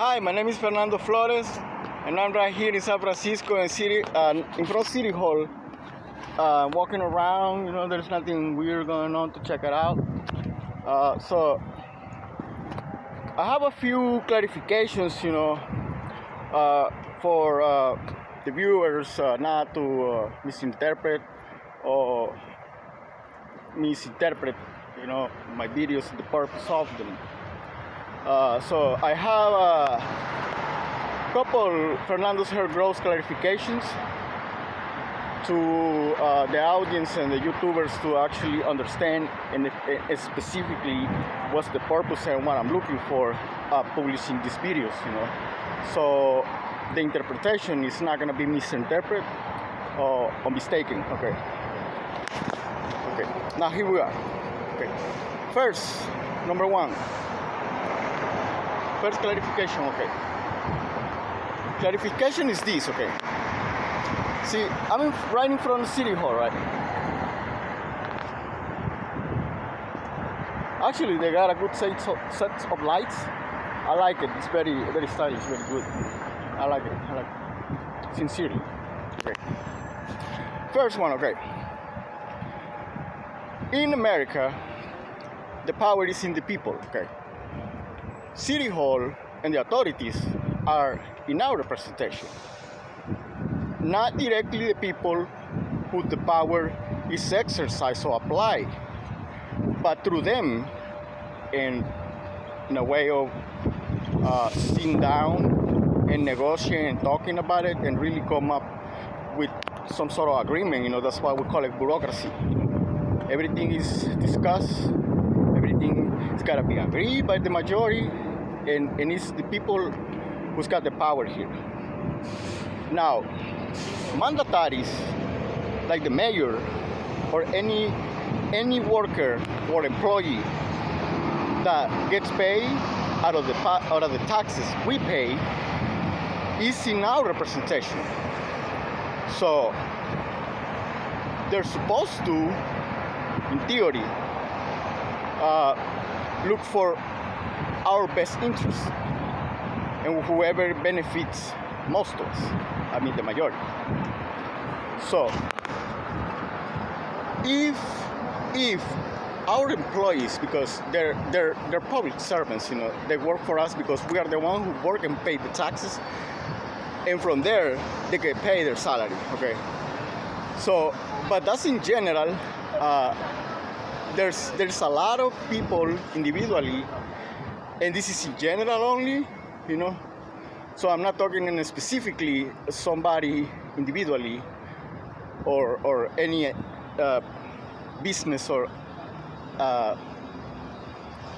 Hi, my name is Fernando Flores, and I'm right here in San Francisco in front of City Hall, walking around. There's nothing weird going on to check it out. So I have a few clarifications, for the viewers not to misinterpret or misinterpret, my videos, the purpose of them. So I have a couple Fernando's Hair Grows clarifications to the audience and the YouTubers to actually understand and specifically what's the purpose and what I'm looking for publishing these videos, So the interpretation is not going to be misinterpreted or mistaken, okay? Okay, now here we are. Okay, first, number one. First clarification, okay. Clarification is this, okay. See, I'm right in front of City Hall, right? Actually, they got a good set of lights. I like it. It's very, very stylish, very good. I like it. Sincerely. Okay. First one, okay. In America, the power is in the people, okay. City Hall and the authorities are in our representation, not directly the people who the power is exercised or applied, but through them, and in a way of sitting down and negotiating and talking about it and really come up with some sort of agreement. That's why we call it bureaucracy. Everything is discussed. Everything has got to be agreed by the majority, and it's the people who's got the power here. Now, mandataries like the mayor or any worker or employee that gets paid out of the taxes we pay is in our representation. So they're supposed to, in theory, look for our best interests and whoever benefits most of us. I mean, the majority. So, if our employees, because they're public servants, they work for us because we are the ones who work and pay the taxes, and from there they get paid their salary. Okay. So, but that's in general. There's a lot of people individually, and this is in general only, So I'm not talking in specifically somebody individually or any business or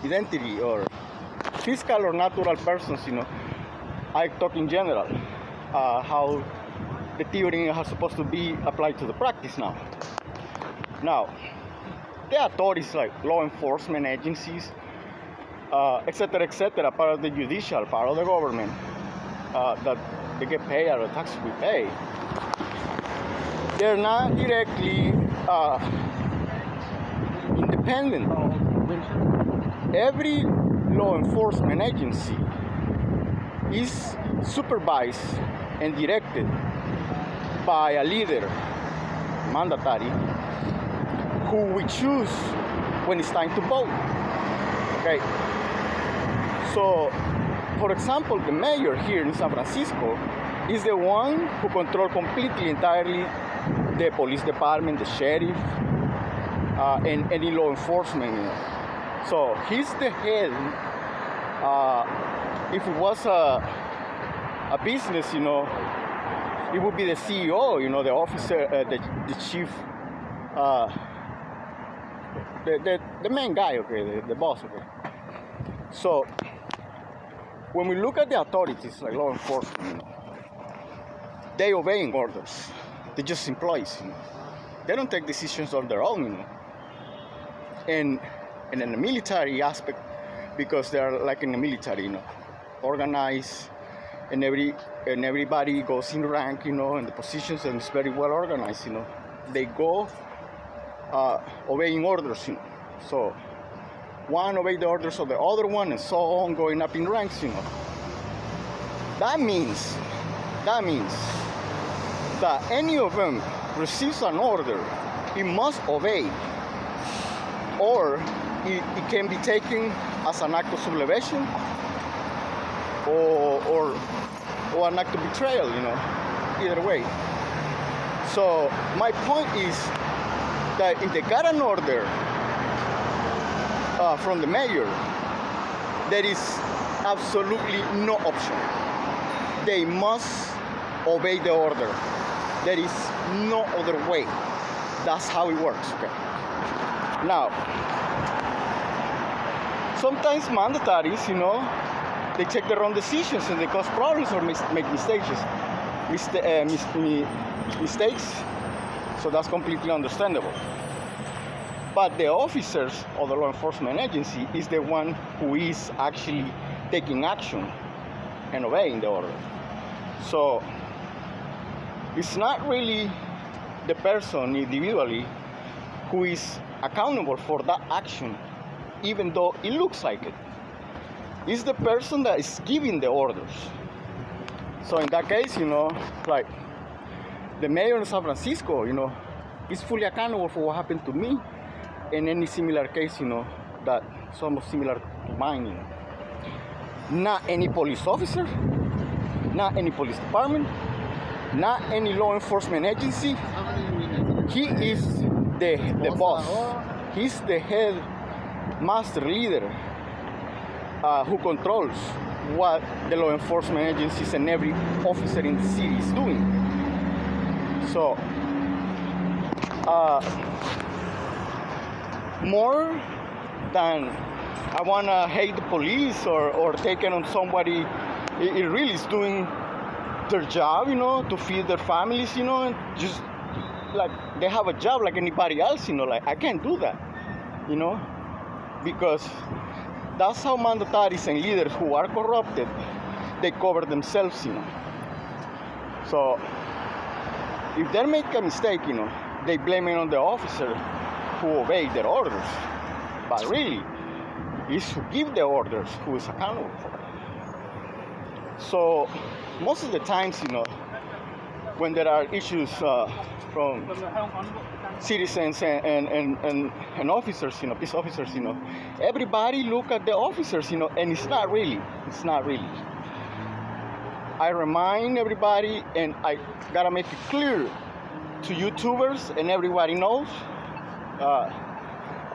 identity or fiscal or natural persons, I talk in general, how the theory is supposed to be applied to the practice now. Now, the authorities like law enforcement agencies, etc., part of the judicial, part of the government, that they get paid out of the taxes we pay, they're not directly independent. Every law enforcement agency is supervised and directed by a leader, mandatory, who we choose when it's time to vote. Okay. So, for example, the mayor here in San Francisco is the one who controls completely, entirely the police department, the sheriff, and any law enforcement. So he's the head. If it was a business, it would be the CEO, the officer, the chief, the main guy, okay, the boss, okay. So when we look at the authorities like law enforcement, they obeying orders. They're just employees. They don't take decisions on their own. And in the military aspect, because they're like in the military, organized, and everybody goes in rank, in the positions, and it's very well organized. They go obeying orders. So one obey the orders of the other one, and so on, going up in ranks. That means that any of them receives an order, it must obey, or it can be taken as an act of sublection or an act of betrayal, either way. So my point is that if they got an order from the mayor, there is absolutely no option. They must obey the order. There is no other way. That's how it works. Okay. Now, sometimes mandataries, they take the wrong decisions and they cause problems or make mistakes. So that's completely understandable. But the officers of the law enforcement agency is the one who is actually taking action and obeying the order. So it's not really the person individually who is accountable for that action, even though it looks like it. It's the person that is giving the orders. So in that case, like the mayor of San Francisco, is fully accountable for what happened to me and any similar case, that's almost similar to mine. Not any police officer, not any police department, not any law enforcement agency. He is the boss. He's the head master leader who controls what the law enforcement agencies and every officer in the city is doing. So, more than I want to hate the police or take it on somebody, it really is doing their job, to feed their families, and just like they have a job like anybody else, like I can't do that, because that's how mandataries and leaders who are corrupted, they cover themselves, So if they make a mistake, they blame it on the officer who obeyed their orders. But really, it's who give the orders who is accountable for it. So most of the times, when there are issues from citizens and officers, peace officers, everybody look at the officers, and it's not really. I remind everybody, and I gotta make it clear to YouTubers and everybody knows,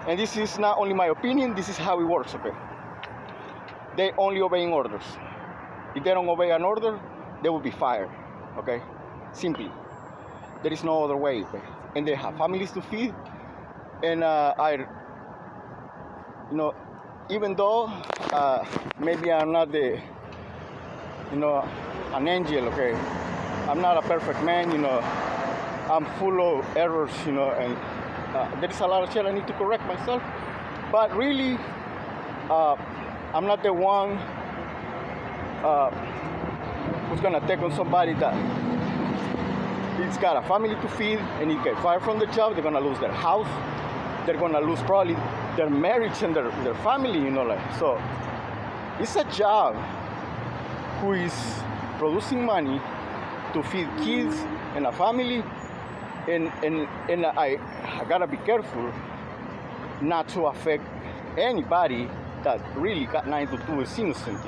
and this is not only my opinion, this is how it works, okay? They only obeying orders. If they don't obey an order, they will be fired, okay? Simply. There is no other way, okay? And they have families to feed, and even though maybe I'm not an angel, okay? I'm not a perfect man, I'm full of errors, and there is a lot of shit I need to correct myself. But really, I'm not the one who's gonna take on somebody that he's got a family to feed and he get fired from the job. They're gonna lose their house. They're gonna lose probably their marriage and their family, so it's a job who is producing money to feed kids and a family, and I gotta be careful not to affect anybody that really got nothing to do with innocent,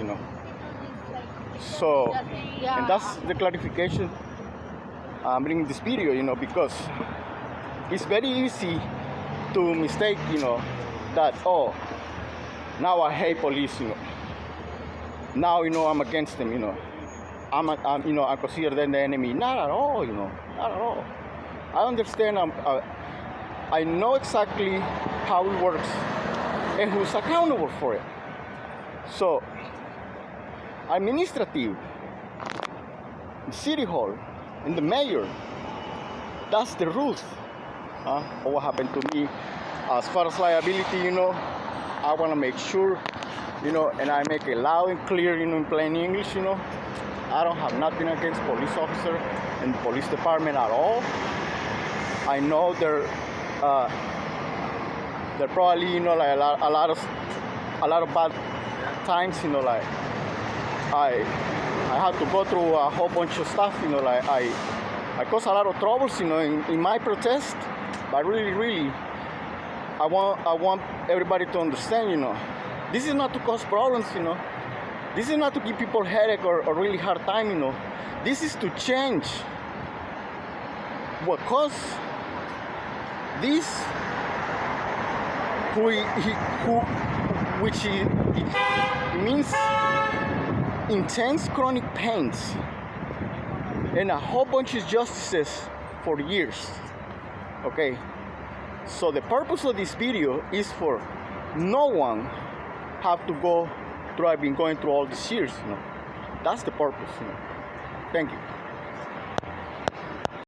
So, and that's the clarification I'm bringing this video, because it's very easy to mistake, that, oh, now I hate police, now, I'm against them, I consider them the enemy. Not at all, not at all. I understand, I know exactly how it works and who's accountable for it. So, administrative, city hall, and the mayor, that's the rules of what happened to me. As far as liability, I want to make sure, and I make it loud and clear, in plain English, I don't have nothing against police officer and police department at all. I know they're probably, like a lot of bad times, like I I had to go through a whole bunch of stuff, like I caused a lot of troubles, in my protest. But really, I want everybody to understand, this is not to cause problems, This is not to give people headache or really hard time, This is to change what caused this, which means intense chronic pains and a whole bunch of justices for years. Okay, so the purpose of this video is for no one have to go through. I've been going through all these years. That's the purpose. Thank you.